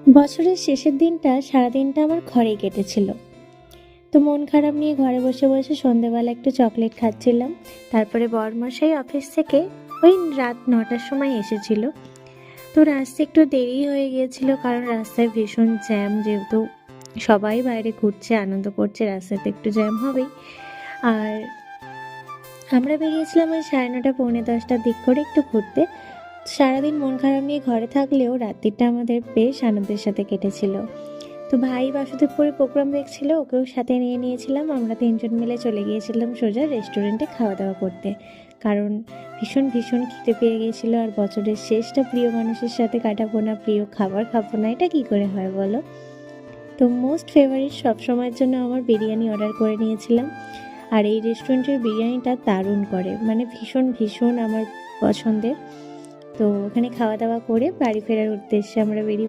বছরের শেষের দিনটা সারাদিনটা আমার ঘরেই কেটেছিল। তো মন খারাপ নিয়ে ঘরে বসে বসে সন্ধেবেলা একটু চকলেট খাচ্ছিলাম। তারপরে বরমশাই অফিস থেকে ওই রাত 9টার সময় এসেছিল। তো রাস্তায় একটু দেরি হয়ে গিয়েছিল, কারণ রাস্তায় ভীষণ জ্যাম, যেহেতু সবাই বাইরে ঘুরছে আনন্দ করছে, রাস্তাতে একটু জ্যাম হবেই। আর আমরা বেরিয়েছিলাম ওই 9:30 পৌনে 10টার দিক করে একটু ঘুরতে। সারাদিন মন খারাপ নিয়ে ঘরে থাকলেও রাত্রিটা আমাদের বেশ আনন্দের সাথে কেটেছিল। তো ভাই বাসুদেবপুরে প্রোগ্রাম দেখছিল, ওকেও সাথে নিয়ে নিয়েছিলাম। আমরা তিনজন মিলে চলে গিয়েছিলাম সোজা রেস্টুরেন্টে খাওয়া দাওয়া করতে, কারণ ভীষণ ভীষণ খিদে পেয়ে গিয়েছিল। আর বছরের শেষটা প্রিয় মানুষের সাথে কাটাবো না, প্রিয় খাবার খাবো না, এটা কি করে হয় বলো? তো মোস্ট ফেভারিট সবসময়ের জন্য আমার বিরিয়ানি অর্ডার করে নিয়েছিলাম। আর এই রেস্টুরেন্টের বিরিয়ানিটা দারুণ করে, মানে ভীষণ ভীষণ আমার পছন্দের। তো ওখানে খাওয়া দাওয়া করে বাড়ি ফেরার উদ্দেশ্যে আমরা বেরিয়ে